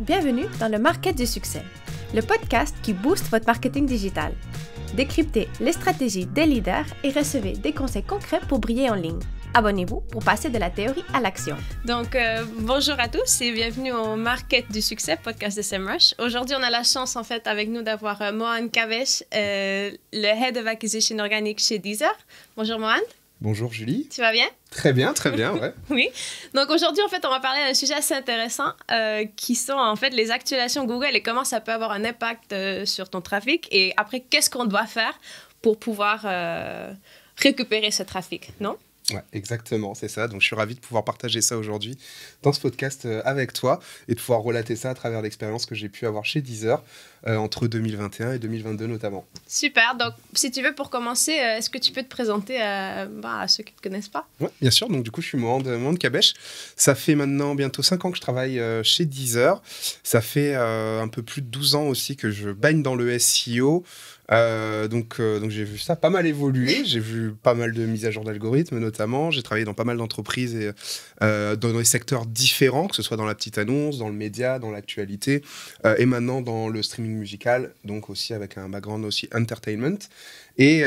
Bienvenue dans le Market du succès, le podcast qui booste votre marketing digital. Décryptez les stratégies des leaders et recevez des conseils concrets pour briller en ligne. Abonnez-vous pour passer de la théorie à l'action. Donc, bonjour à tous et bienvenue au Market du succès, podcast de SEMrush. Aujourd'hui, on a la chance, en fait, avec nous d'avoir Mohan Kavesh, le Head of Acquisition Organique chez Deezer. Bonjour, Mohan. Bonjour, Julie. Tu vas bien? Très bien, ouais. Oui. Donc, aujourd'hui, en fait, on va parler d'un sujet assez intéressant qui sont, en fait, les actualisations Google et comment ça peut avoir un impact sur ton trafic. Et après, qu'est-ce qu'on doit faire pour pouvoir récupérer ce trafic, non? Ouais, exactement, c'est ça. Donc, je suis ravi de pouvoir partager ça aujourd'hui dans ce podcast avec toi et de pouvoir relater ça à travers l'expérience que j'ai pu avoir chez Deezer entre 2021 et 2022 notamment. Super. Donc, si tu veux, pour commencer, est-ce que tu peux te présenter à ceux qui ne te connaissent pas? Oui, bien sûr. Donc, du coup, je suis Mohan Kavesh. Ça fait maintenant bientôt 5 ans que je travaille chez Deezer. Ça fait un peu plus de 12 ans aussi que je baigne dans le SEO. Donc j'ai vu ça pas mal évoluer, j'ai vu pas mal de mises à jour d'algorithmes notamment, j'ai travaillé dans pas mal d'entreprises et dans des secteurs différents, que ce soit dans la petite annonce, dans le média, dans l'actualité et maintenant dans le streaming musical, donc aussi avec un background aussi entertainment. Et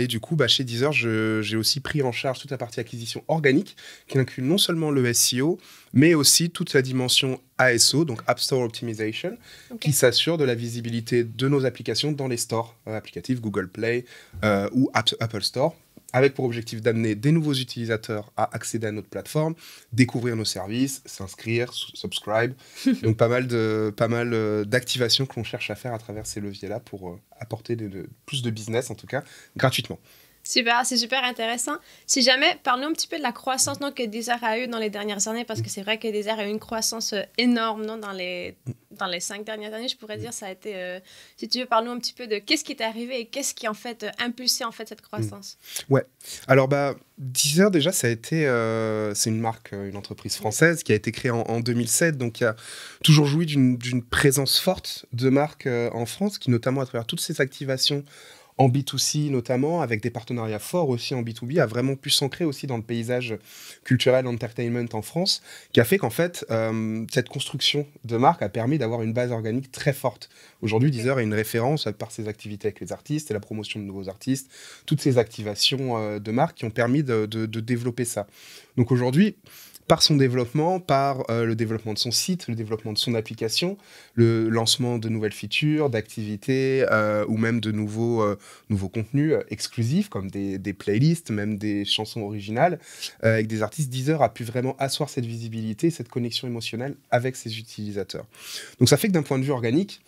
du coup, chez Deezer, j'ai aussi pris en charge toute la partie acquisition organique, qui inclut non seulement le SEO, mais aussi toute la dimension ASO, donc App Store Optimization, qui s'assure de la visibilité de nos applications dans les stores applicatifs Google Play ou Apple Store, avec pour objectif d'amener des nouveaux utilisateurs à accéder à notre plateforme, découvrir nos services, s'inscrire, subscribe. Donc pas mal d'activations que l'on cherche à faire à travers ces leviers-là pour apporter plus de business, en tout cas, gratuitement. Super, c'est super intéressant. Si jamais, parle-nous un petit peu de la croissance que Deezer a eue dans les dernières années, parce que c'est vrai que Deezer a eu une croissance énorme dans les 5 dernières années, je pourrais dire. Ça a été, si tu veux, parle-nous un petit peu de qu'est-ce qui est arrivé et qu'est-ce qui, en fait, impulsé en fait, cette croissance. Ouais. Alors, Deezer, déjà, ça a été... c'est une marque, une entreprise française qui a été créée en 2007, donc qui a toujours joui d'une présence forte de marque en France, qui notamment, à travers toutes ces activations en B2C notamment, avec des partenariats forts aussi en B2B, a vraiment pu s'ancrer aussi dans le paysage culturel entertainment en France, qui a fait qu'en fait, cette construction de marque a permis d'avoir une base organique très forte. Aujourd'hui, Deezer est une référence par ses activités avec les artistes et la promotion de nouveaux artistes, toutes ces activations de marque qui ont permis de développer ça. Donc aujourd'hui, par son développement, par le développement de son site, le développement de son application, le lancement de nouvelles features, d'activités ou même de nouveaux contenus exclusifs comme des playlists, même des chansons originales avec des artistes, Deezer a pu vraiment asseoir cette visibilité, cette connexion émotionnelle avec ses utilisateurs. Donc ça fait que d'un point de vue organique,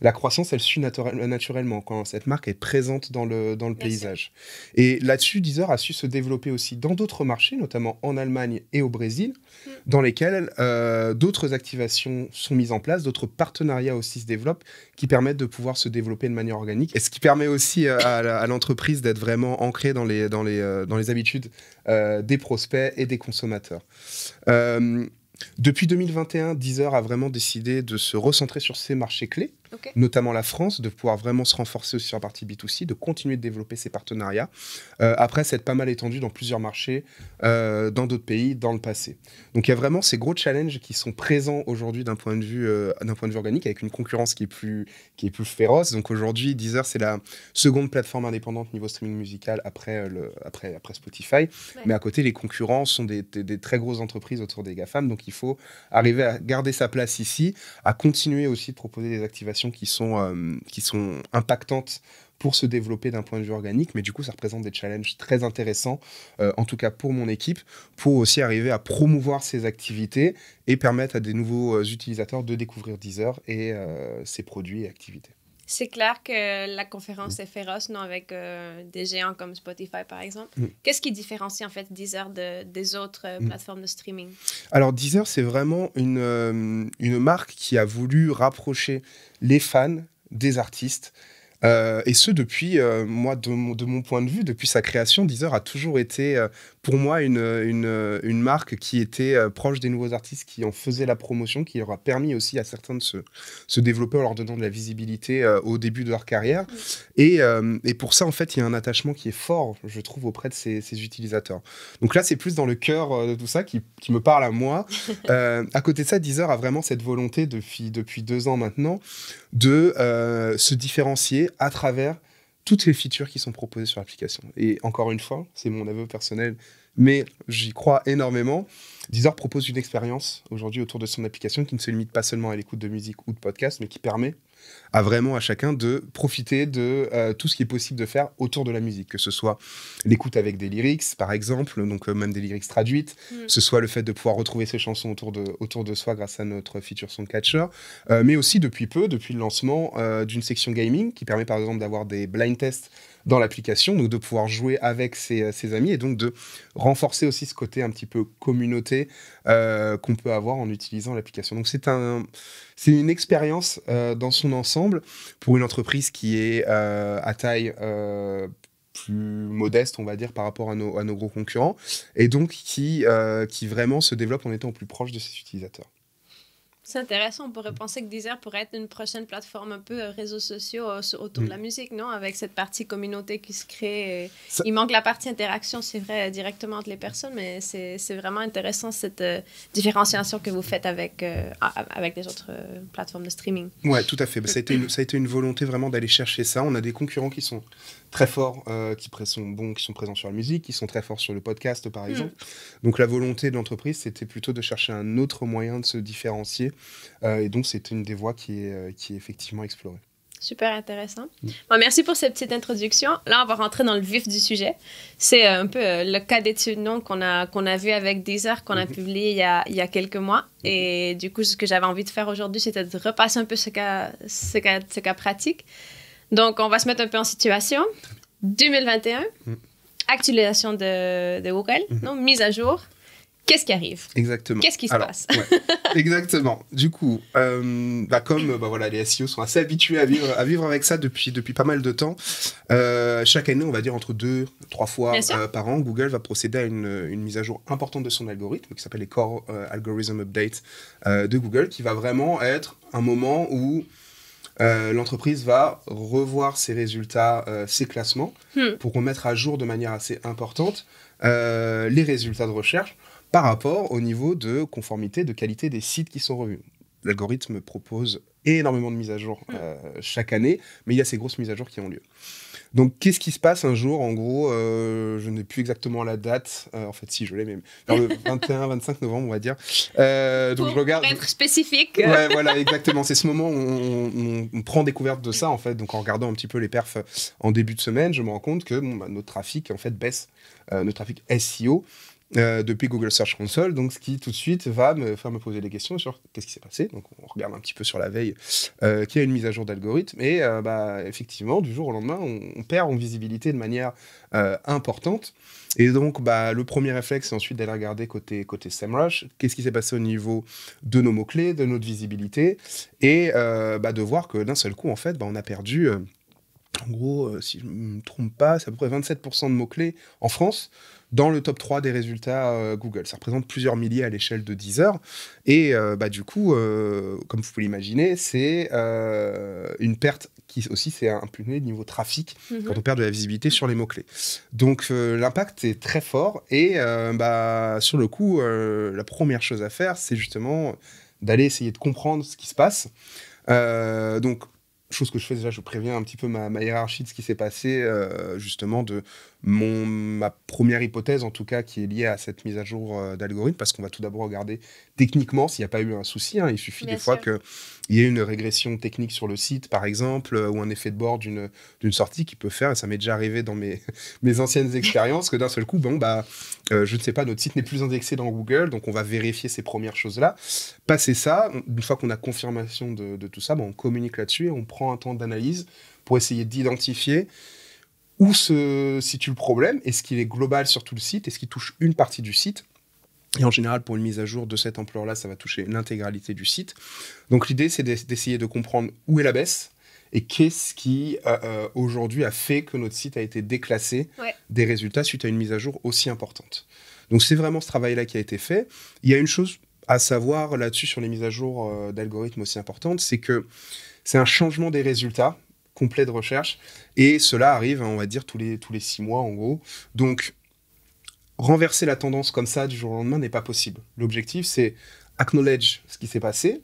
la croissance, elle suit naturellement quand cette marque est présente dans le paysage. Et là-dessus, Deezer a su se développer aussi dans d'autres marchés, notamment en Allemagne et au Brésil, dans lesquels d'autres activations sont mises en place, d'autres partenariats aussi se développent qui permettent de pouvoir se développer de manière organique. Et ce qui permet aussi à l'entreprise d'être vraiment ancrée dans les habitudes des prospects et des consommateurs. Depuis 2021, Deezer a vraiment décidé de se recentrer sur ses marchés clés, notamment la France, de pouvoir vraiment se renforcer aussi sur la partie B2C, de continuer de développer ses partenariats. Après, c'est pas mal étendu dans plusieurs marchés, dans d'autres pays, dans le passé. Donc il y a vraiment ces gros challenges qui sont présents aujourd'hui d'un point de vue organique, avec une concurrence qui est plus féroce. Donc aujourd'hui, Deezer, c'est la seconde plateforme indépendante niveau streaming musical après Spotify. Ouais. Mais à côté, les concurrents sont des très grosses entreprises autour des GAFAM. Donc il faut arriver à garder sa place ici, à continuer aussi de proposer des activations qui sont impactantes pour se développer d'un point de vue organique, mais du coup, ça représente des challenges très intéressants, en tout cas pour mon équipe, pour aussi arriver à promouvoir ces activités et permettre à des nouveaux utilisateurs de découvrir Deezer et ses produits et activités. C'est clair que la concurrence est féroce, non, avec des géants comme Spotify, par exemple. Qu'est-ce qui différencie, en fait, Deezer des autres plateformes de streaming? Alors, Deezer, c'est vraiment une marque qui a voulu rapprocher les fans des artistes. Et ce, depuis, moi, de mon point de vue, depuis sa création, Deezer a toujours été pour moi une marque qui était proche des nouveaux artistes, qui en faisait la promotion, qui leur a permis aussi à certains de se développer en leur donnant de la visibilité au début de leur carrière. Et pour ça, en fait, il y a un attachement qui est fort, je trouve, auprès de ces utilisateurs. Donc là, c'est plus dans le cœur de tout ça qui me parle à moi. À côté de ça, Deezer a vraiment cette volonté depuis 2 ans maintenant de se différencier à travers toutes les features qui sont proposées sur l'application. Et encore une fois, c'est mon aveu personnel, mais j'y crois énormément. Deezer propose une expérience aujourd'hui autour de son application qui ne se limite pas seulement à l'écoute de musique ou de podcast, mais qui permet à chacun de profiter de tout ce qui est possible de faire autour de la musique, que ce soit l'écoute avec des lyrics, par exemple, donc même des lyrics traduites, que ce soit le fait de pouvoir retrouver ses chansons autour de soi grâce à notre feature Songcatcher, mais aussi depuis le lancement d'une section gaming qui permet par exemple d'avoir des blind tests dans l'application, donc de pouvoir jouer avec ses amis et donc de renforcer aussi ce côté un petit peu communauté qu'on peut avoir en utilisant l'application. Donc c'est une expérience dans son ensemble pour une entreprise qui est à taille plus modeste, on va dire, par rapport à nos gros concurrents, et donc qui vraiment se développe en étant au plus proche de ses utilisateurs. C'est intéressant, on pourrait penser que Deezer pourrait être une prochaine plateforme un peu réseaux sociaux autour de la musique, non? Avec cette partie communauté qui se crée. Il manque la partie interaction, c'est vrai, directement entre les personnes, mais c'est vraiment intéressant cette différenciation que vous faites avec les autres plateformes de streaming. Ouais, tout à fait. Ça a été une volonté vraiment d'aller chercher ça. On a des concurrents qui sont très forts, qui sont présents sur la musique, qui sont très forts sur le podcast, par exemple. Donc la volonté de l'entreprise, c'était plutôt de chercher un autre moyen de se différencier. Et donc, c'est une des voies qui est effectivement explorée. Super intéressant. Bon, merci pour cette petite introduction. Là, on va rentrer dans le vif du sujet. C'est un peu le cas d'étude qu'on a vu avec Deezer, qu'on a publié il y a quelques mois. Et du coup, ce que j'avais envie de faire aujourd'hui, c'était de repasser un peu ce cas pratique. Donc, on va se mettre un peu en situation. 2021, actualisation de Google, non, mise à jour. Qu'est-ce qui arrive? Exactement. Qu'est-ce qui se passe? Ouais, exactement. Du coup, les SEO sont assez habitués à vivre avec ça depuis pas mal de temps. Chaque année, on va dire entre 2-3 fois par an, Google va procéder à une mise à jour importante de son algorithme, qui s'appelle les Core Algorithm Update de Google, qui va vraiment être un moment où l'entreprise va revoir ses résultats, ses classements, pour remettre à jour de manière assez importante les résultats de recherche par rapport au niveau de conformité, de qualité des sites qui sont revus. L'algorithme propose énormément de mises à jour chaque année, mais il y a ces grosses mises à jour qui ont lieu. Donc, qu'est-ce qui se passe un jour? En gros, je n'ai plus exactement la date. En fait, si, je l'ai, mais vers le 21-25 novembre, on va dire. Donc, je regarde. Pour être spécifique. Ouais, voilà, exactement. C'est ce moment où on prend découverte de ça, en fait. Donc, en regardant un petit peu les perfs en début de semaine, je me rends compte que notre trafic, en fait, baisse. Notre trafic SEO. Depuis Google Search Console, donc ce qui tout de suite va me faire me poser des questions sur qu'est-ce qui s'est passé. Donc on regarde un petit peu sur la veille qu'il y a une mise à jour d'algorithme et effectivement du jour au lendemain on perd en visibilité de manière importante. Et donc le premier réflexe c'est ensuite d'aller regarder côté SEMrush, qu'est-ce qui s'est passé au niveau de nos mots-clés, de notre visibilité et de voir que d'un seul coup en fait on a perdu en gros, si je ne me trompe pas, c'est à peu près 27% de mots-clés en France dans le top 3 des résultats Google. Ça représente plusieurs milliers à l'échelle de Deezer. Et du coup, comme vous pouvez l'imaginer, c'est une perte qui aussi s'est imprimée niveau trafic quand on perd de la visibilité sur les mots-clés. Donc l'impact est très fort. Et sur le coup, la première chose à faire, c'est justement d'aller essayer de comprendre ce qui se passe. Donc, chose que je fais déjà, je préviens un petit peu ma hiérarchie de ce qui s'est passé, justement de ma première hypothèse, en tout cas, qui est liée à cette mise à jour d'algorithme, parce qu'on va tout d'abord regarder techniquement s'il n'y a pas eu un souci. Il suffit des fois qu'il y ait une régression technique sur le site, par exemple, ou un effet de bord d'une sortie qui peut faire, et ça m'est déjà arrivé dans mes anciennes expériences, que d'un seul coup, je ne sais pas, notre site n'est plus indexé dans Google, donc on va vérifier ces premières choses-là. Passer ça, une fois qu'on a confirmation de tout ça, on communique là-dessus et on prend un temps d'analyse pour essayer d'identifier où se situe le problème, est-ce qu'il est global sur tout le site, est-ce qu'il touche une partie du site. Et en général, pour une mise à jour de cette ampleur-là, ça va toucher l'intégralité du site. Donc l'idée, c'est d'essayer de comprendre où est la baisse et qu'est-ce qui aujourd'hui a fait que notre site a été déclassé des résultats suite à une mise à jour aussi importante. Donc c'est vraiment ce travail-là qui a été fait. Il y a une chose à savoir là-dessus sur les mises à jour d'algorithmes aussi importantes, c'est que c'est un changement des résultats complet de recherche, et cela arrive, on va dire, tous les 6 mois en gros. Donc renverser la tendance comme ça du jour au lendemain n'est pas possible. L'objectif, c'est acknowledge ce qui s'est passé,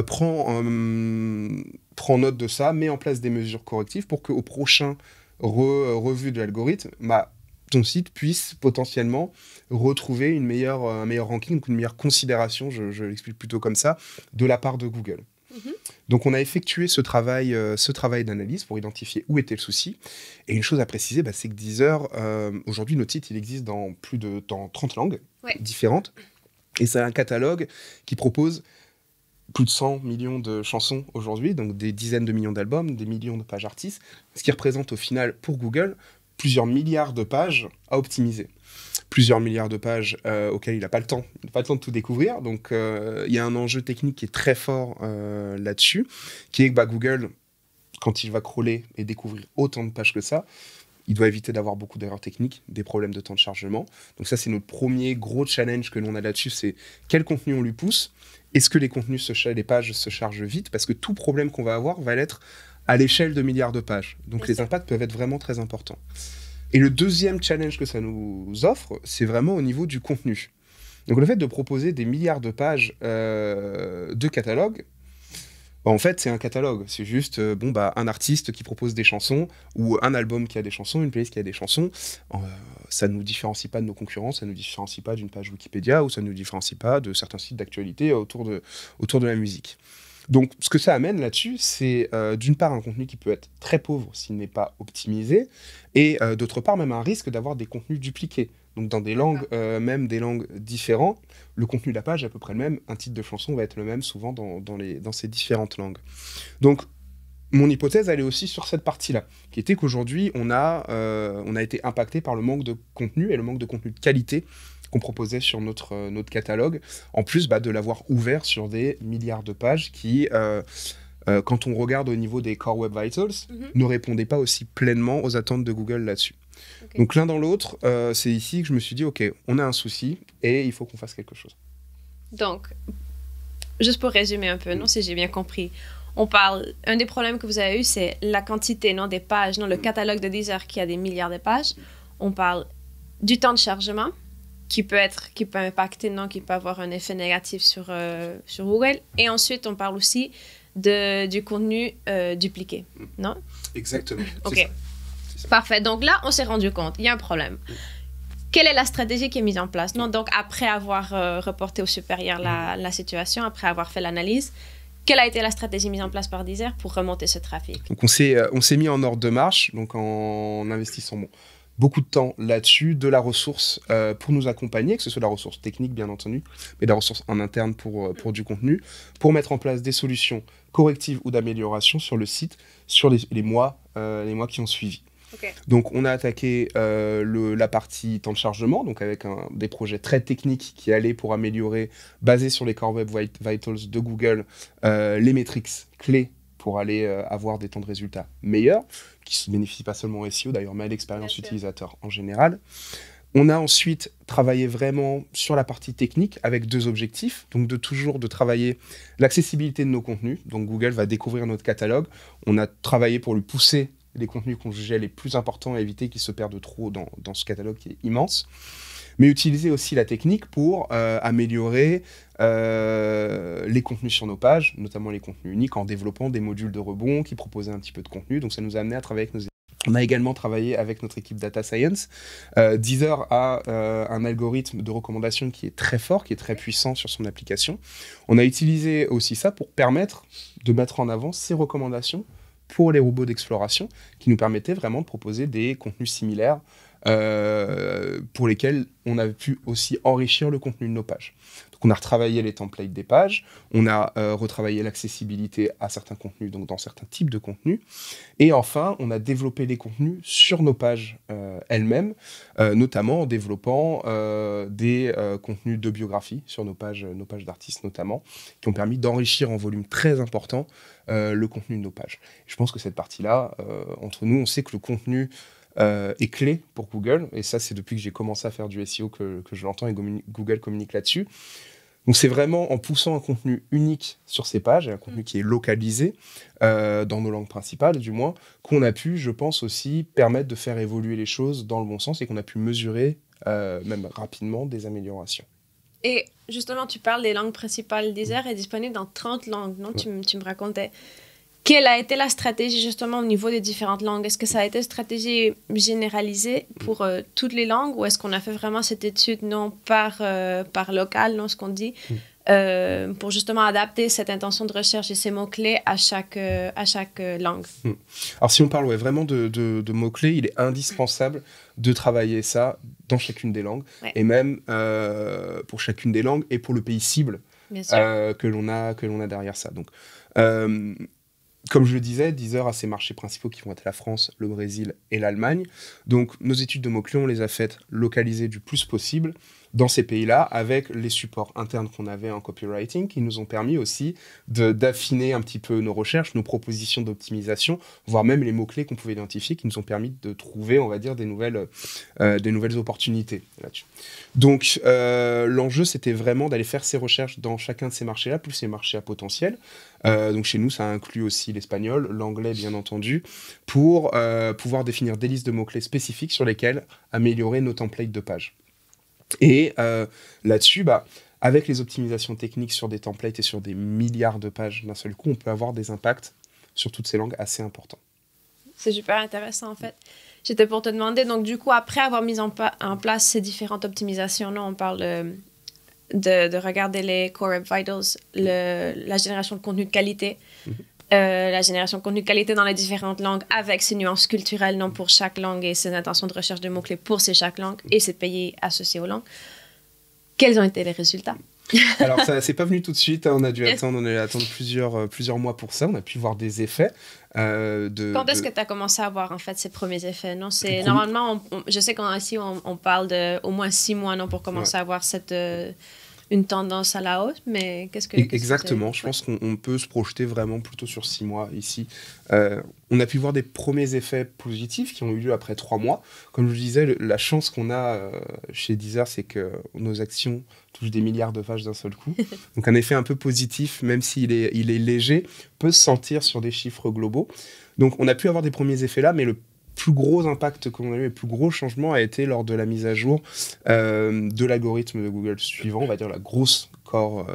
prends note de ça, mets en place des mesures correctives pour qu'au prochain revue de l'algorithme, ton site puisse potentiellement retrouver un meilleur ranking, donc une meilleure considération, je l'explique plutôt comme ça, de la part de Google. Donc on a effectué ce travail d'analyse pour identifier où était le souci. Et une chose à préciser, c'est que Deezer, aujourd'hui, notre site, il existe dans 30 langues différentes. Et c'est un catalogue qui propose plus de 100 millions de chansons aujourd'hui, donc des dizaines de millions d'albums, des millions de pages artistes, ce qui représente au final, pour Google, plusieurs milliards de pages à optimiser. Plusieurs milliards de pages auxquelles il n'a pas le temps de tout découvrir. Donc, il y a un enjeu technique qui est très fort là-dessus, qui est que Google, quand il va crawler et découvrir autant de pages que ça, il doit éviter d'avoir beaucoup d'erreurs techniques, des problèmes de temps de chargement. Donc ça, c'est notre premier gros challenge que l'on a là-dessus, c'est quel contenu on lui pousse. Est-ce que les pages se chargent vite? Parce que tout problème qu'on va avoir va l'être à l'échelle de milliards de pages. Donc les impacts peuvent être vraiment très importants. Et le deuxième challenge que ça nous offre, c'est vraiment au niveau du contenu. Donc le fait de proposer des milliards de pages de catalogue, en fait c'est un catalogue, c'est juste un artiste qui propose des chansons, ou un album qui a des chansons, une playlist qui a des chansons, ça ne nous différencie pas de nos concurrents, ça ne nous différencie pas d'une page Wikipédia, ou ça ne nous différencie pas de certains sites d'actualité autour de la musique. Donc, ce que ça amène là-dessus, c'est d'une part un contenu qui peut être très pauvre s'il n'est pas optimisé, et d'autre part même un risque d'avoir des contenus dupliqués. Donc, dans des langues, même des langues différentes, le contenu de la page est à peu près le même, un titre de chanson va être le même souvent dans ces différentes langues. Donc, mon hypothèse, elle est aussi sur cette partie-là, qui était qu'aujourd'hui, on a été impacté par le manque de contenu, et le manque de contenu de qualité qu'on proposait sur notre catalogue, en plus de l'avoir ouvert sur des milliards de pages qui, quand on regarde au niveau des Core Web Vitals, ne répondaient pas aussi pleinement aux attentes de Google là-dessus. Okay. Donc l'un dans l'autre, c'est ici que je me suis dit, ok, on a un souci et il faut qu'on fasse quelque chose. Donc, juste pour résumer un peu, si j'ai bien compris, un des problèmes que vous avez eu, c'est la quantité des pages, le catalogue de Deezer qui a des milliards de pages. On parle du temps de chargement, qui peut impacter, qui peut avoir un effet négatif sur Google. Et ensuite, on parle aussi du contenu dupliqué, non? Exactement. OK. Parfait. Donc là, on s'est rendu compte, il y a un problème. Quelle est la stratégie qui est mise en place? Donc, après avoir reporté au supérieur la situation, après avoir fait l'analyse, quelle a été la stratégie mise en place par Deezer pour remonter ce trafic? Donc, on s'est mis en ordre de marche, donc en investissant beaucoup de temps là-dessus, de la ressource pour nous accompagner, que ce soit de la ressource technique bien entendu, mais de la ressource en interne pour du contenu, pour mettre en place des solutions correctives ou d'amélioration sur le site sur les mois qui ont suivi. Okay. Donc on a attaqué la partie temps de chargement, donc avec des projets très techniques qui allaient pour améliorer, basés sur les Core Web Vitals de Google, les métriques clés pour aller avoir des temps de résultats meilleurs, qui ne bénéficient pas seulement au SEO d'ailleurs, mais à l'expérience utilisateur en général. On a ensuite travaillé vraiment sur la partie technique avec 2 objectifs, donc toujours de travailler l'accessibilité de nos contenus. Donc Google va découvrir notre catalogue. On a travaillé pour lui pousser les contenus qu'on jugeait les plus importants à éviter qu'ils se perdent trop dans ce catalogue qui est immense. Mais utiliser aussi la technique pour améliorer les contenus sur nos pages, notamment les contenus uniques, en développant des modules de rebond qui proposaient un petit peu de contenu. Donc ça nous a amené à travailler avec nos équipes. On a également travaillé avec notre équipe Data Science. Deezer a un algorithme de recommandation qui est très fort, qui est très puissant sur son application. On a utilisé aussi ça pour permettre de mettre en avant ces recommandations pour les robots d'exploration, qui nous permettaient vraiment de proposer des contenus similaires pour lesquels on a pu aussi enrichir le contenu de nos pages. Donc on a retravaillé les templates des pages, on a retravaillé l'accessibilité à certains contenus, donc dans certains types de contenus. Et enfin, on a développé les contenus sur nos pages elles-mêmes, notamment en développant des contenus de biographie sur nos pages d'artistes notamment, qui ont permis d'enrichir en volume très important le contenu de nos pages. Je pense que cette partie-là, entre nous, on sait que le contenu est clé pour Google, et ça c'est depuis que j'ai commencé à faire du SEO que je l'entends, et Google communique là-dessus. Donc c'est vraiment en poussant un contenu unique sur ces pages, un contenu qui est localisé, dans nos langues principales du moins, qu'on a pu, je pense aussi, permettre de faire évoluer les choses dans le bon sens, et qu'on a pu mesurer, même rapidement, des améliorations. Et justement, tu parles des langues principales. Deezer est disponible dans 30 langues, non? Ouais. Tu me racontais. Quelle a été la stratégie justement au niveau des différentes langues? Est-ce que ça a été une stratégie généralisée pour toutes les langues, ou est-ce qu'on a fait vraiment cette étude non par local, non, ce qu'on dit, pour justement adapter cette intention de recherche et ces mots-clés à chaque langue? Alors si on parle vraiment de mots-clés, il est indispensable de travailler ça dans chacune des langues, et même pour chacune des langues et pour le pays cible que l'on a derrière ça. Donc, comme je le disais, Deezer a ses marchés principaux qui vont être la France, le Brésil et l'Allemagne. Donc nos études de mots-clés, on les a faites localisées du plus possible dans ces pays-là, avec les supports internes qu'on avait en copywriting, qui nous ont permis aussi d'affiner un petit peu nos recherches, nos propositions d'optimisation, voire même les mots-clés qu'on pouvait identifier, qui nous ont permis de trouver, on va dire, des nouvelles opportunités là-dessus. Donc l'enjeu, c'était vraiment d'aller faire ces recherches dans chacun de ces marchés-là, plus ces marchés à potentiel. Donc chez nous, ça inclut aussi l'espagnol, l'anglais bien entendu, pour pouvoir définir des listes de mots-clés spécifiques sur lesquels améliorer nos templates de pages. Et là-dessus, avec les optimisations techniques sur des templates et sur des milliards de pages d'un seul coup, on peut avoir des impacts sur toutes ces langues assez importants. C'est super intéressant en fait. J'étais pour te demander, donc du coup, après avoir mis en place ces différentes optimisations, là, on parle de regarder les Core Web Vitals, la génération de contenu de qualité, la génération de contenu de qualité dans les différentes langues avec ses nuances culturelles, non, pour chaque langue, et ses intentions de recherche de mots-clés pour chaque langue, et ses pays associés aux langues. Quels ont été les résultats? Alors, ça c'est pas venu tout de suite, hein, on a dû attendre plusieurs mois pour ça, on a pu voir des effets. Quand est-ce que tu as commencé à voir en fait ces premiers effets? Non, c'est normalement, je sais qu'ici on parle d'au moins 6 mois, non, pour commencer à voir une tendance à la hausse, mais qu'est-ce que... Exactement, je pense qu'on peut se projeter vraiment plutôt sur 6 mois ici. On a pu voir des premiers effets positifs qui ont eu lieu après 3 mois. Comme je disais, la chance qu'on a chez Deezer, c'est que nos actions touchent des milliards de pages d'un seul coup. Donc un effet un peu positif, même s'il est léger, peut se sentir sur des chiffres globaux. Donc on a pu avoir des premiers effets là, mais le plus gros impact qu'on a eu, le plus gros changement a été lors de la mise à jour de l'algorithme de Google suivant, on va dire la grosse core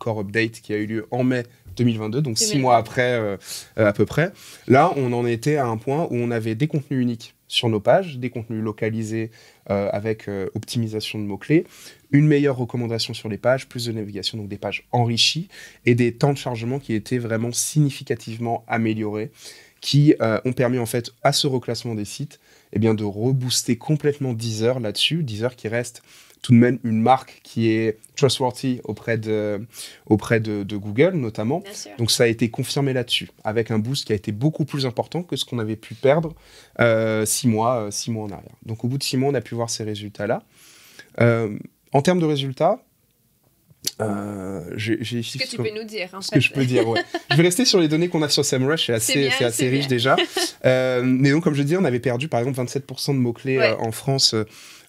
update qui a eu lieu en mai 2022, donc 6 mois après à peu près. Là, on en était à un point où on avait des contenus uniques sur nos pages, des contenus localisés avec optimisation de mots-clés, une meilleure recommandation sur les pages, plus de navigation, donc des pages enrichies, et des temps de chargement qui étaient vraiment significativement améliorés, qui ont permis en fait à ce reclassement des sites de rebooster complètement Deezer là-dessus. Deezer qui reste tout de même une marque qui est trustworthy auprès de Google notamment. Donc ça a été confirmé là-dessus, avec un boost qui a été beaucoup plus important que ce qu'on avait pu perdre 6 mois en arrière. Donc au bout de 6 mois, on a pu voir ces résultats-là. En termes de résultats, ce que tu peux nous dire, en fait. Ce que je peux dire, ouais. Je vais rester sur les données qu'on a sur SEMrush, c'est assez riche déjà. Mais donc, comme je dis, on avait perdu par exemple 27% de mots-clés en France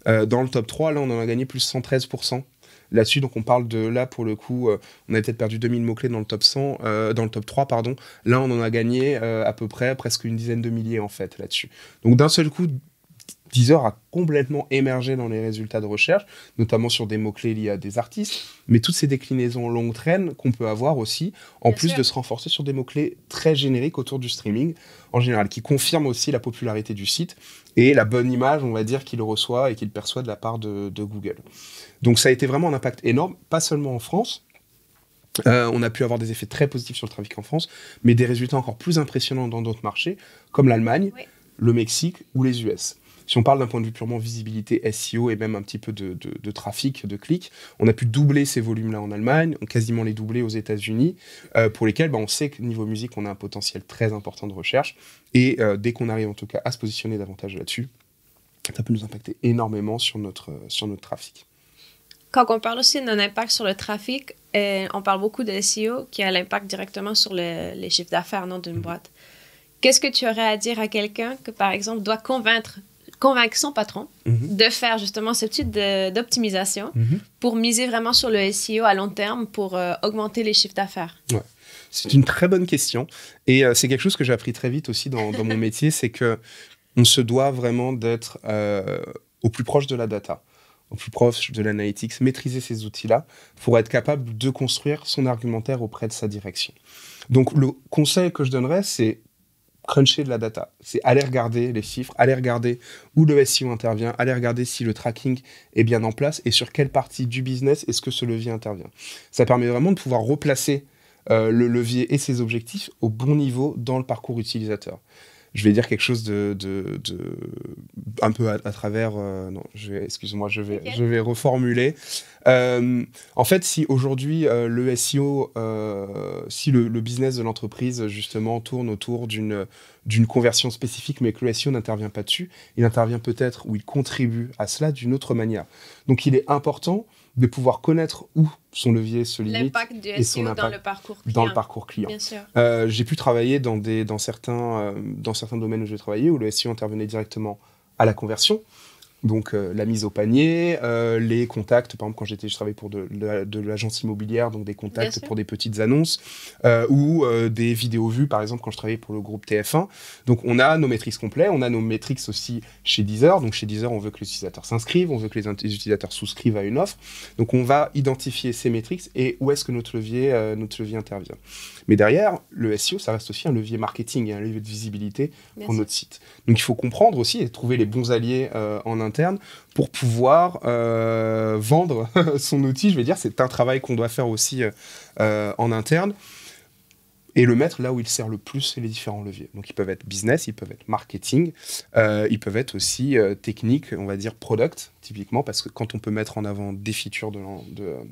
dans le top 3. Là, on en a gagné plus 113% là-dessus. Donc, on parle de là, pour le coup, on avait peut-être perdu 2000 mots-clés dans le top 100, dans le top 3, pardon. Là, on en a gagné à peu près presque une dizaine de milliers en fait là-dessus. Donc, d'un seul coup, Deezer a complètement émergé dans les résultats de recherche, notamment sur des mots-clés liés à des artistes, mais toutes ces déclinaisons longue traîne qu'on peut avoir aussi, en plus de se renforcer sur des mots-clés très génériques autour du streaming, en général, qui confirment aussi la popularité du site et la bonne image, on va dire, qu'il reçoit et qu'il perçoit de la part de Google. Donc ça a été vraiment un impact énorme, pas seulement en France. On a pu avoir des effets très positifs sur le trafic en France, mais des résultats encore plus impressionnants dans d'autres marchés, comme l'Allemagne, le Mexique ou les US. Si on parle d'un point de vue purement visibilité SEO et même un petit peu de trafic, de clics, on a pu doubler ces volumes-là en Allemagne, on quasiment les doubler aux États-Unis, pour lesquels on sait que niveau musique, on a un potentiel très important de recherche. Et dès qu'on arrive en tout cas à se positionner davantage là-dessus, ça peut nous impacter énormément sur notre trafic. Quand on parle aussi d'un impact sur le trafic, on parle beaucoup de SEO qui a l'impact directement sur les chiffres d'affaires d'une boîte. Qu'est-ce que tu aurais à dire à quelqu'un que, par exemple, doit convaincre son patron de faire justement ce type d'optimisation pour miser vraiment sur le SEO à long terme pour augmenter les chiffres d'affaires? Ouais. C'est une très bonne question. Et c'est quelque chose que j'ai appris très vite aussi dans mon métier, c'est qu'on se doit vraiment d'être au plus proche de la data, au plus proche de l'analytics, maîtriser ces outils-là pour être capable de construire son argumentaire auprès de sa direction. Donc, le conseil que je donnerais, c'est cruncher de la data. C'est aller regarder les chiffres, aller regarder où le SEO intervient, aller regarder si le tracking est bien en place et sur quelle partie du business est-ce que ce levier intervient. Ça permet vraiment de pouvoir replacer le levier et ses objectifs au bon niveau dans le parcours utilisateur. Je vais dire quelque chose un peu à travers... non, excuse-moi, je vais reformuler. En fait, si aujourd'hui, le SEO, si le business de l'entreprise, justement, tourne autour d'une conversion spécifique, mais que le SEO n'intervient pas dessus, il intervient peut-être ou il contribue à cela d'une autre manière. Donc, il est important de pouvoir connaître où son levier se limite. L'impact du et son SEO impact dans le parcours client. Bien sûr. Bien sûr. J'ai pu travailler dans certains domaines où j'ai travaillé, où le SEO intervenait directement à la conversion. Donc la mise au panier, les contacts, par exemple quand je travaillais pour de l'agence immobilière, donc des contacts pour des petites annonces, ou des vidéos vues, par exemple quand je travaillais pour le groupe TF1. Donc on a nos métriques complets, on a nos métriques aussi chez Deezer. Donc chez Deezer, on veut que les utilisateurs s'inscrivent, on veut que les utilisateurs souscrivent à une offre. Donc on va identifier ces métriques et où est-ce que notre levier intervient. Mais derrière, le SEO, ça reste aussi un levier marketing et un levier de visibilité pour notre site. Donc il faut comprendre aussi et trouver les bons alliés en interne pour pouvoir vendre son outil. Je vais dire, c'est un travail qu'on doit faire aussi en interne et le mettre là où il sert le plus les différents leviers. Donc ils peuvent être business, ils peuvent être marketing, ils peuvent être aussi technique, on va dire product, typiquement, parce que quand on peut mettre en avant des features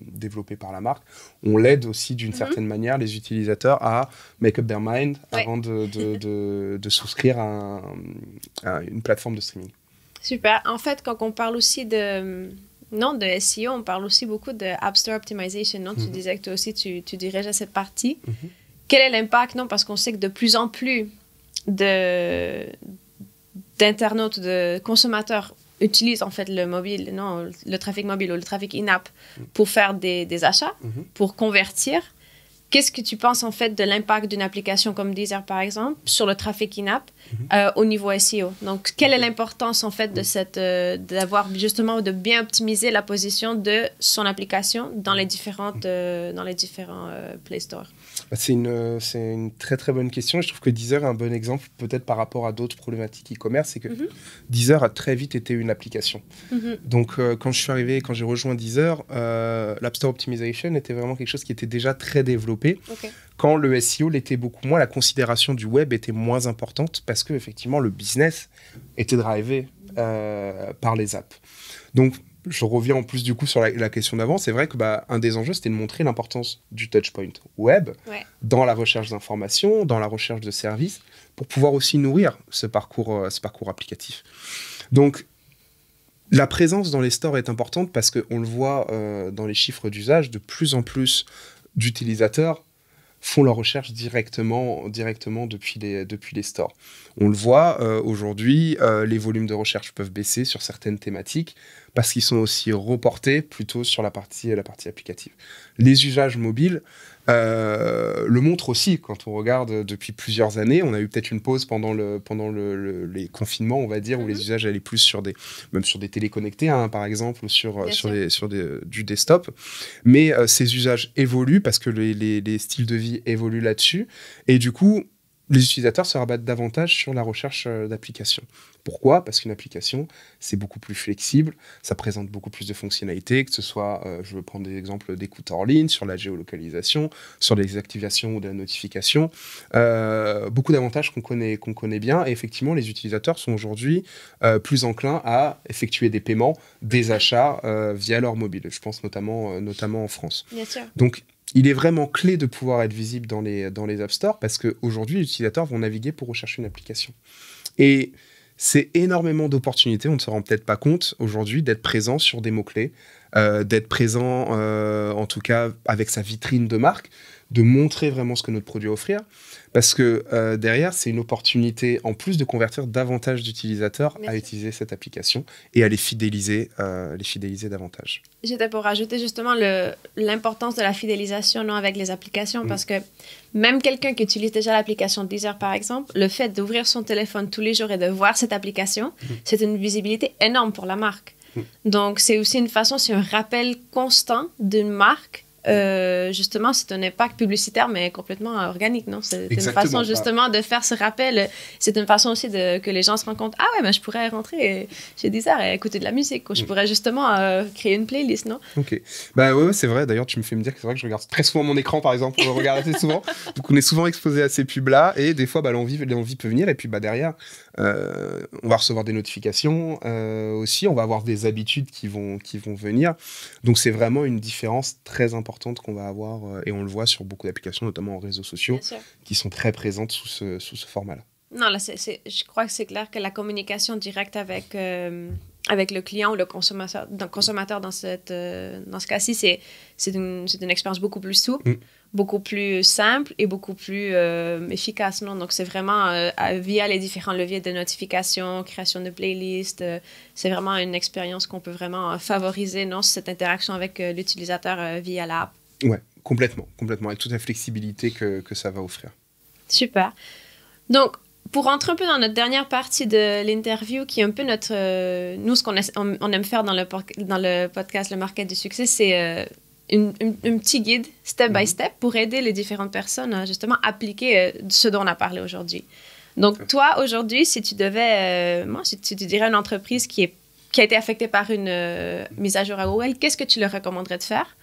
développées par la marque, on l'aide aussi d'une certaine manière les utilisateurs à make up their mind avant de souscrire à une plateforme de streaming. Super. En fait, quand on parle aussi de SEO, on parle aussi beaucoup de App Store Optimization. Non? Tu disais que toi aussi, tu dirigeais cette partie. Quel est l'impact? Non, parce qu'on sait que de plus en plus d'internautes, de consommateurs utilisent en fait le trafic mobile ou le trafic in-app pour faire des achats, pour convertir. Qu'est-ce que tu penses en fait de l'impact d'une application comme Deezer par exemple sur le trafic in-app au niveau SEO? Donc, quelle est l'importance en fait d'avoir justement de bien optimiser la position de son application dans les différents Play Store? C'est une très très bonne question. Je trouve que Deezer est un bon exemple peut-être par rapport à d'autres problématiques e-commerce, c'est que Deezer a très vite été une application. Donc quand j'ai rejoint Deezer, l'App Store Optimization était vraiment quelque chose qui était déjà très développé. Quand le SEO l'était beaucoup moins, la considération du web était moins importante parce que effectivement le business était drivé par les apps. Donc je reviens en plus du coup sur la question d'avant. C'est vrai que un des enjeux, c'était de montrer l'importance du touchpoint web dans la recherche d'informations, dans la recherche de services, pour pouvoir aussi nourrir ce parcours applicatif. Donc, la présence dans les stores est importante parce qu'on le voit dans les chiffres d'usage, de plus en plus d'utilisateurs font leur recherche directement depuis les stores. On le voit aujourd'hui, les volumes de recherche peuvent baisser sur certaines thématiques parce qu'ils sont aussi reportés plutôt sur la partie applicative. Les usages mobiles le montrent aussi quand on regarde depuis plusieurs années. On a eu peut-être une pause pendant les confinements, on va dire, où les usages allaient plus même sur des téléconnectés, par exemple, ou sur du desktop. Mais ces usages évoluent parce que les styles de vie évoluent là-dessus. Et du coup, les utilisateurs se rabattent davantage sur la recherche d'applications. Pourquoi ? Parce qu'une application, c'est beaucoup plus flexible, ça présente beaucoup plus de fonctionnalités, que ce soit, je veux prendre des exemples d'écoute en ligne, sur la géolocalisation, sur les activations ou de la notification, beaucoup d'avantages qu'on connaît bien, et effectivement, les utilisateurs sont aujourd'hui plus enclins à effectuer des paiements, des achats via leur mobile. Je pense notamment en France. Bien sûr. Donc, il est vraiment clé de pouvoir être visible dans les App Store parce qu'aujourd'hui, les utilisateurs vont naviguer pour rechercher une application. Et c'est énormément d'opportunités, on ne se rend peut-être pas compte aujourd'hui, d'être présent sur des mots-clés, d'être présent en tout cas avec sa vitrine de marque, de montrer vraiment ce que notre produit a à offrir. Parce que derrière, c'est une opportunité en plus de convertir davantage d'utilisateurs à utiliser cette application et à les fidéliser davantage. J'étais pour rajouter justement l'importance de la fidélisation avec les applications parce que même quelqu'un qui utilise déjà l'application Deezer par exemple, le fait d'ouvrir son téléphone tous les jours et de voir cette application, c'est une visibilité énorme pour la marque. Donc c'est aussi une façon, c'est un rappel constant d'une marque. Justement, c'est un impact publicitaire, mais complètement organique, non? C'est une façon justement de faire ce rappel. C'est une façon aussi que les gens se rendent compte, ah ouais, mais je pourrais rentrer chez Deezer et écouter de la musique. Je pourrais justement créer une playlist, non? Ok. Bah ouais, c'est vrai. D'ailleurs, tu me fais me dire que c'est vrai que je regarde très souvent mon écran, par exemple. Je regarde assez souvent. Donc, on est souvent exposé à ces pubs-là. Et des fois, l'envie peut venir. Et puis, derrière, on va recevoir des notifications aussi. On va avoir des habitudes qui vont venir. Donc, c'est vraiment une différence très importante qu'on va avoir, et on le voit sur beaucoup d'applications, notamment en réseaux sociaux, qui sont très présentes sous ce format-là. Non, là, je crois que c'est clair que la communication directe avec le client ou le consommateur dans ce cas-ci, c'est une expérience beaucoup plus souple, beaucoup plus simple et beaucoup plus efficace. Non? Donc, c'est vraiment via les différents leviers de notification, création de playlists, c'est vraiment une expérience qu'on peut vraiment favoriser, non? Cette interaction avec l'utilisateur via l'app. Ouais, complètement, avec toute la flexibilité que ça va offrir. Super. Donc, pour rentrer un peu dans notre dernière partie de l'interview, qui est un peu nous, ce qu'on aime faire dans le podcast Le Market du Succès, c'est un petit guide, step by step, pour aider les différentes personnes à justement appliquer ce dont on a parlé aujourd'hui. Donc, toi, aujourd'hui, si tu devais, si tu dirais une entreprise qui a été affectée par une mise à jour à Google, qu'est-ce que tu leur recommanderais de faire?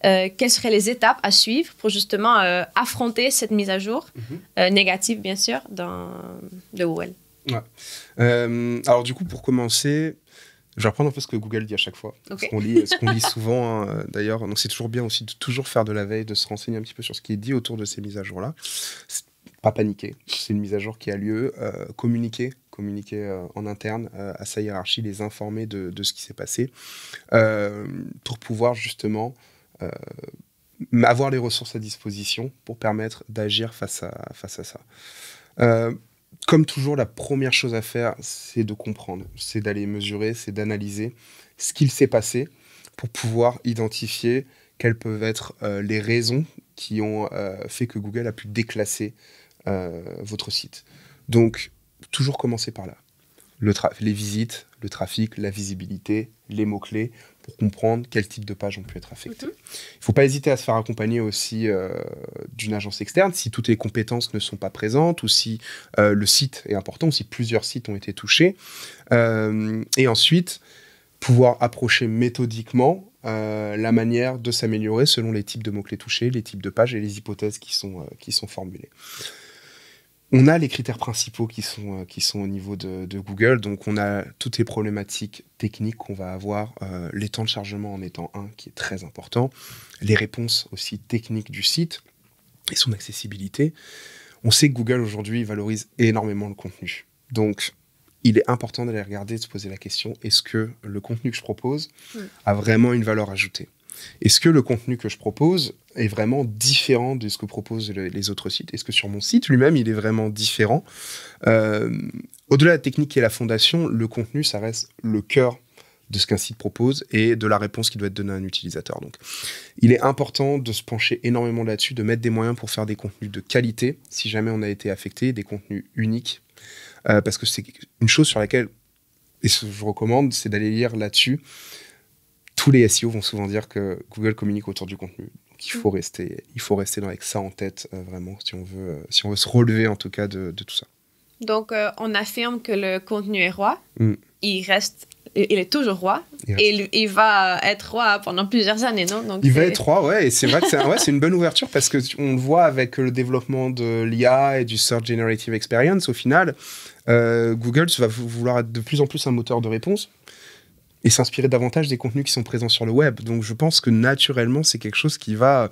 Quelles seraient les étapes à suivre pour justement affronter cette mise à jour négative, bien sûr, de Google? Ouais. Alors du coup, pour commencer, je vais reprendre un peu ce que Google dit à chaque fois. Okay. Ce qu'on lit souvent, d'ailleurs. Donc c'est toujours bien aussi de toujours faire de la veille, de se renseigner un petit peu sur ce qui est dit autour de ces mises à jour-là. Pas paniquer. C'est une mise à jour qui a lieu. Communiquer en interne à sa hiérarchie, les informer de ce qui s'est passé pour pouvoir justement avoir les ressources à disposition pour permettre d'agir face à ça. Comme toujours, la première chose à faire, c'est de comprendre, c'est d'aller mesurer, c'est d'analyser ce qu'il s'est passé pour pouvoir identifier quelles peuvent être les raisons qui ont fait que Google a pu déclasser votre site. Donc, toujours commencer par là. Les visites, le trafic, la visibilité, les mots-clés, pour comprendre quel type de pages ont pu être affectées. Il ne faut pas hésiter à se faire accompagner aussi d'une agence externe si toutes les compétences ne sont pas présentes ou si le site est important ou si plusieurs sites ont été touchés. Et ensuite, pouvoir approcher méthodiquement la manière de s'améliorer selon les types de mots-clés touchés, les types de pages et les hypothèses qui sont formulées. On a les critères principaux qui sont au niveau de Google. Donc, on a toutes les problématiques techniques qu'on va avoir. Les temps de chargement en étant un qui est très important. Les réponses aussi techniques du site et son accessibilité. On sait que Google, aujourd'hui, valorise énormément le contenu. Donc, il est important d'aller regarder, de se poser la question, est-ce que le contenu que je propose a vraiment une valeur ajoutée ? Est-ce que le contenu que je propose est vraiment différent de ce que proposent les autres sites? Est-ce que sur mon site lui-même, il est vraiment différent? Au-delà de la technique qui est la fondation, le contenu, ça reste le cœur de ce qu'un site propose et de la réponse qui doit être donnée à un utilisateur. Donc, il est important de se pencher énormément là-dessus, de mettre des moyens pour faire des contenus de qualité, si jamais on a été affecté, des contenus uniques, parce que c'est une chose sur laquelle, et ce que je vous recommande, c'est d'aller lire là-dessus. Tous les SEO vont souvent dire que Google communique autour du contenu. Il faut rester avec ça en tête, vraiment, si on veut se relever, en tout cas, de tout ça. Donc, on affirme que le contenu est roi. Il est toujours roi. Il va être roi pendant plusieurs années, non? Donc, il va être roi, ouais. Et c'est vrai que c'est une bonne ouverture parce qu'on le voit avec le développement de l'IA et du Search Generative Experience. Au final, Google va vouloir être de plus en plus un moteur de réponse et s'inspirer davantage des contenus qui sont présents sur le web. Donc, je pense que naturellement, c'est quelque chose qui va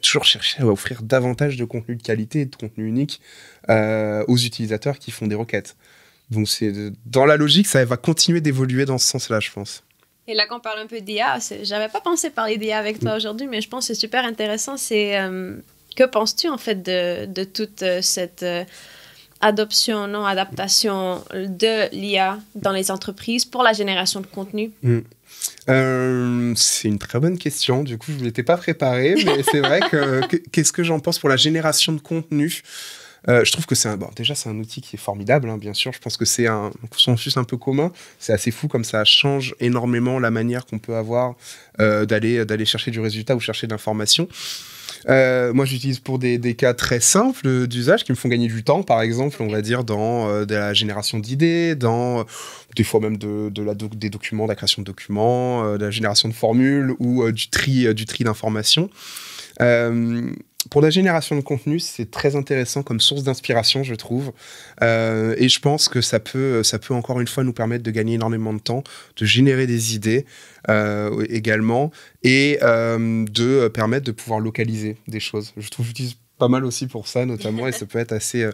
toujours chercher à offrir davantage de contenu de qualité et de contenu unique aux utilisateurs qui font des requêtes. Donc, dans la logique, ça va continuer d'évoluer dans ce sens-là, je pense. Et là, qu'on parle un peu d'IA, j'avais pas pensé parler d'IA avec toi aujourd'hui, mais je pense que c'est super intéressant. Que penses-tu, en fait, de toute cette adaptation de l'IA dans les entreprises pour la génération de contenu? C'est une très bonne question. Du coup, je ne m'étais pas préparé, mais c'est vrai qu'est-ce que j'en pense pour la génération de contenu? Je trouve que c'est un outil qui est formidable, hein, bien sûr. Je pense que c'est un consensus un peu commun. C'est assez fou comme ça change énormément la manière qu'on peut avoir d'aller chercher du résultat ou chercher de l'information. Moi, j'utilise pour des cas très simples d'usage qui me font gagner du temps, par exemple, on va dire, dans de la génération d'idées, dans des fois même des documents, de la création de documents, de la génération de formules ou du tri d'informations. Pour la génération de contenu, c'est très intéressant comme source d'inspiration, je trouve. Et je pense que ça peut encore une fois nous permettre de gagner énormément de temps, de générer des idées également, et de permettre de pouvoir localiser des choses. Je trouve que j'utilise pas mal aussi pour ça, notamment, et ça peut être assez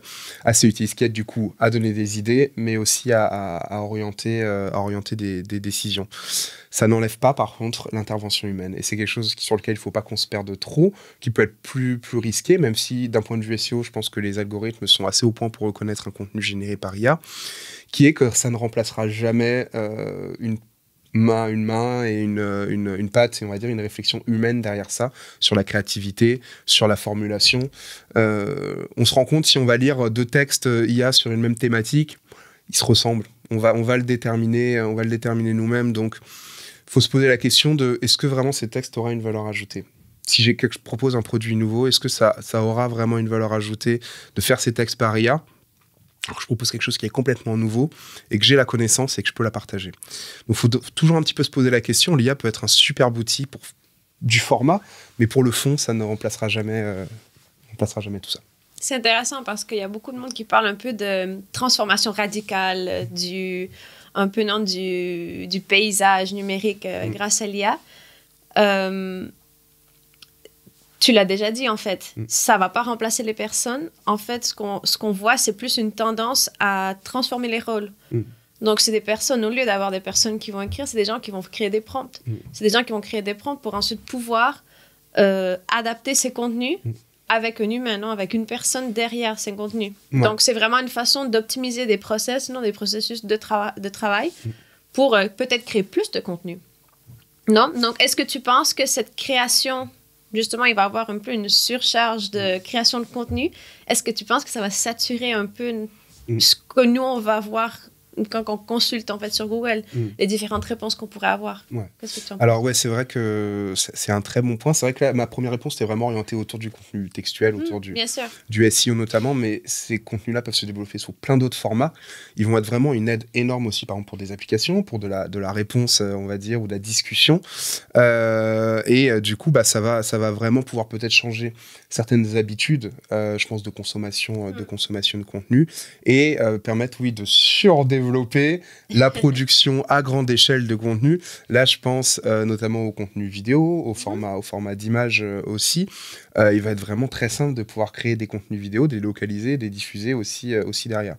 utile, ce qui aide du coup à donner des idées, mais aussi à orienter des décisions. Ça n'enlève pas, par contre, l'intervention humaine. Et c'est quelque chose sur lequel il ne faut pas qu'on se perde trop, qui peut être plus risqué, même si, d'un point de vue SEO, je pense que les algorithmes sont assez au point pour reconnaître un contenu généré par IA, qui est que ça ne remplacera jamais une main et une patte, et on va dire une réflexion humaine derrière ça, sur la créativité, sur la formulation. On se rend compte, si on va lire 2 textes IA sur une même thématique, ils se ressemblent. On va le déterminer nous-mêmes. Donc, il faut se poser la question de est-ce que vraiment ces textes aura une valeur ajoutée? Si je propose un produit nouveau, est-ce que ça aura vraiment une valeur ajoutée de faire ces textes par IA? Alors, je propose quelque chose qui est complètement nouveau et que j'ai la connaissance et que je peux la partager. Donc, il faut toujours un petit peu se poser la question. L'IA peut être un superbe outil pour du format, mais pour le fond, ça ne remplacera jamais tout ça. C'est intéressant parce qu'il y a beaucoup de monde qui parle un peu de transformation radicale du paysage numérique grâce à l'IA. Tu l'as déjà dit, en fait. Ça ne va pas remplacer les personnes. En fait, ce qu'on voit, c'est plus une tendance à transformer les rôles. Donc, c'est des personnes, au lieu d'avoir des personnes qui vont écrire, c'est des gens qui vont créer des prompts. C'est des gens qui vont créer des prompts pour ensuite pouvoir adapter ces contenus avec un humain, non, avec une personne derrière ces contenus. Ouais. Donc, c'est vraiment une façon d'optimiser des processus de travail pour peut-être créer plus de contenu. Non? Donc, est-ce que tu penses que cette création, justement, il va y avoir un peu une surcharge de création de contenu? Est-ce que tu penses que ça va saturer un peu ce que nous, on va voir quand on consulte en fait sur Google les différentes réponses qu'on pourrait avoir? Ouais. Qu'est-ce que tu en penses? Alors ouais, c'est vrai que c'est un très bon point. C'est vrai que là, ma première réponse était vraiment orientée autour du contenu textuel, autour du SEO notamment, mais ces contenus-là peuvent se développer sous plein d'autres formats. Ils vont être vraiment une aide énorme aussi, par exemple pour des applications, pour de la réponse, on va dire, ou de la discussion. Du coup, ça va vraiment pouvoir peut-être changer certaines habitudes, je pense, de consommation de contenu, et permettre, oui, de surdévelopper la production à grande échelle de contenu. Là, je pense notamment au contenu vidéo, au format d'image aussi. Il va être vraiment très simple de pouvoir créer des contenus vidéo, de les localiser, de les diffuser aussi derrière.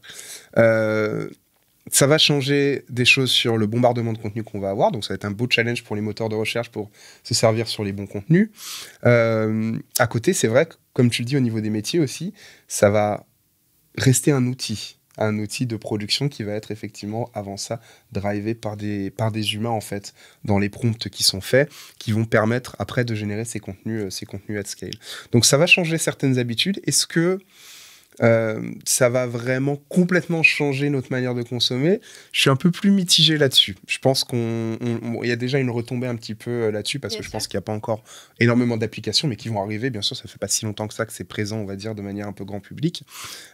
Ça va changer des choses sur le bombardement de contenu qu'on va avoir, donc ça va être un beau challenge pour les moteurs de recherche pour se servir sur les bons contenus. À côté, c'est vrai que, comme tu le dis, au niveau des métiers aussi, ça va rester un outil de production qui va être effectivement, avant ça, drivé par des humains, en fait, dans les prompts qui sont faits, qui vont permettre, après, de générer ces contenus at scale. Donc, ça va changer certaines habitudes. Est-ce que ça va vraiment complètement changer notre manière de consommer. Je suis un peu plus mitigé là-dessus. Je pense qu'il y a déjà une retombée un petit peu là-dessus, parce que je pense qu'il n'y a pas encore énormément d'applications, mais qui vont arriver. Bien sûr, ça fait pas si longtemps que ça que c'est présent, on va dire, de manière un peu grand public.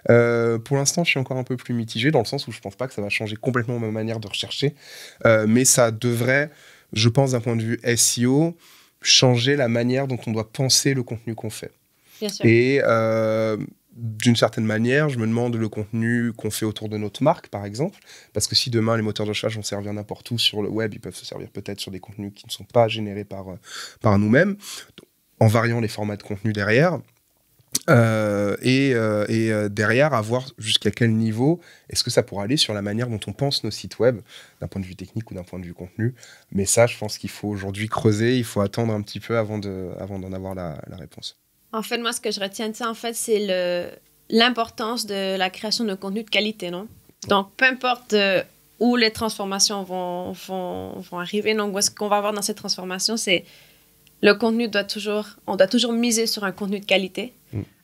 Pour l'instant, je suis encore un peu plus mitigé, dans le sens où je pense pas que ça va changer complètement ma manière de rechercher, mais ça devrait, je pense, d'un point de vue SEO, changer la manière dont on doit penser le contenu qu'on fait. Bien sûr. Et d'une certaine manière, je me demande le contenu qu'on fait autour de notre marque, par exemple, parce que si demain les moteurs de recherche vont servir n'importe où sur le web, ils peuvent se servir peut-être sur des contenus qui ne sont pas générés par nous-mêmes, en variant les formats de contenu derrière. Derrière, à voir jusqu'à quel niveau est-ce que ça pourra aller sur la manière dont on pense nos sites web, d'un point de vue technique ou d'un point de vue contenu. Mais ça, je pense qu'il faut aujourd'hui creuser, il faut attendre un petit peu avant d'en avoir la réponse. En fait, moi, ce que je retiens de ça, en fait, c'est l'importance de la création de contenu de qualité, non? Donc, peu importe où les transformations vont arriver, donc ce qu'on va avoir dans cette transformation, c'est le contenu on doit toujours miser sur un contenu de qualité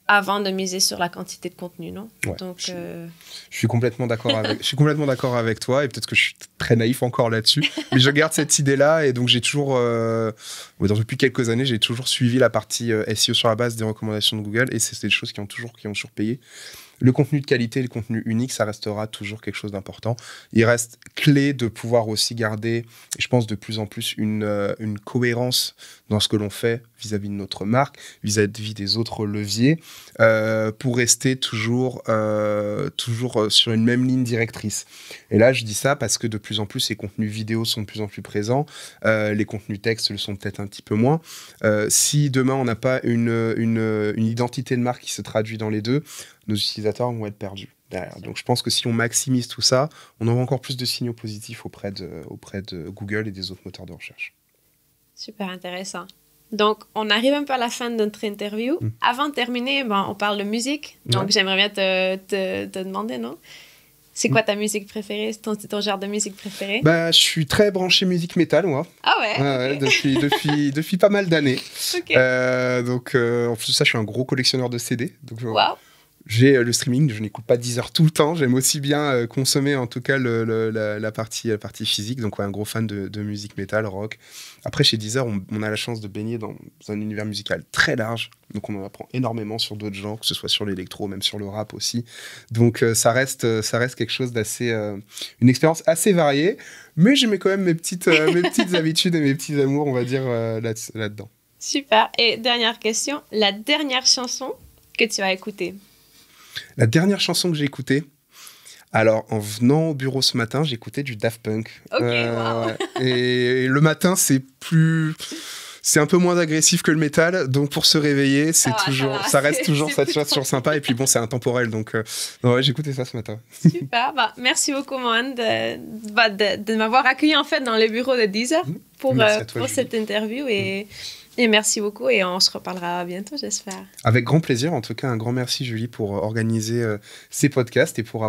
avant de miser sur la quantité de contenu, non? Ouais, donc, je suis complètement d'accord avec toi, et peut-être que je suis très naïf encore là-dessus, mais je garde cette idée-là, et donc j'ai toujours, depuis quelques années, j'ai toujours suivi la partie SEO sur la base des recommandations de Google, et c'est des choses qui ont toujours payé. Le contenu de qualité, le contenu unique, ça restera toujours quelque chose d'important. Il reste clé de pouvoir aussi garder, je pense, de plus en plus une cohérence dans ce que l'on fait vis-à-vis de notre marque, vis-à-vis des autres leviers, pour rester toujours sur une même ligne directrice. Et là, je dis ça parce que de plus en plus, ces contenus vidéo sont de plus en plus présents. Les contenus textes le sont peut-être un petit peu moins. Si demain, on n'a pas une identité de marque qui se traduit dans les deux, nos utilisateurs vont être perdus derrière. Donc, je pense que si on maximise tout ça, on aura encore plus de signaux positifs auprès de Google et des autres moteurs de recherche. Super intéressant. Donc, on arrive un peu à la fin de notre interview. Avant de terminer, on parle de musique. Donc, j'aimerais bien te demander, non? C'est quoi ta musique préférée? Ton genre de musique préférée? Je suis très branché musique métal, moi. Ah ouais? Okay. Depuis pas mal d'années. Okay. En plus de ça, je suis un gros collectionneur de CD. Donc, wow. J'ai le streaming, je n'écoute pas Deezer tout le temps. J'aime aussi bien consommer, en tout cas, la partie physique. Donc, un gros fan de musique métal, rock. Après, chez Deezer, on a la chance de baigner dans un univers musical très large. Donc, on en apprend énormément sur d'autres genres, que ce soit sur l'électro, même sur le rap aussi. Donc, ça reste quelque chose d'assez... une expérience assez variée. Mais je mets quand même mes petites habitudes et mes petits amours, on va dire, là-dedans. Super. Et dernière question, la dernière chanson que tu as écoutée? La dernière chanson que j'ai écoutée, alors en venant au bureau ce matin, j'ai écouté du Daft Punk. Ok, wow. Et le matin, c'est un peu moins agressif que le métal, donc pour se réveiller, ça reste toujours sympa. Et puis bon, c'est intemporel, donc j'ai écouté ça ce matin. Super, merci beaucoup Mohan de m'avoir accueilli en fait dans le bureau de Deezer pour cette interview et merci beaucoup et on se reparlera bientôt, j'espère. Avec grand plaisir. En tout cas, un grand merci, Julie, pour organiser ces podcasts et pour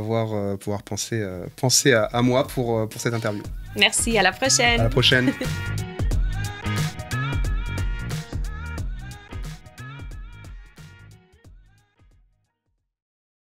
pouvoir penser à moi pour cette interview. Merci, à la prochaine. À la prochaine.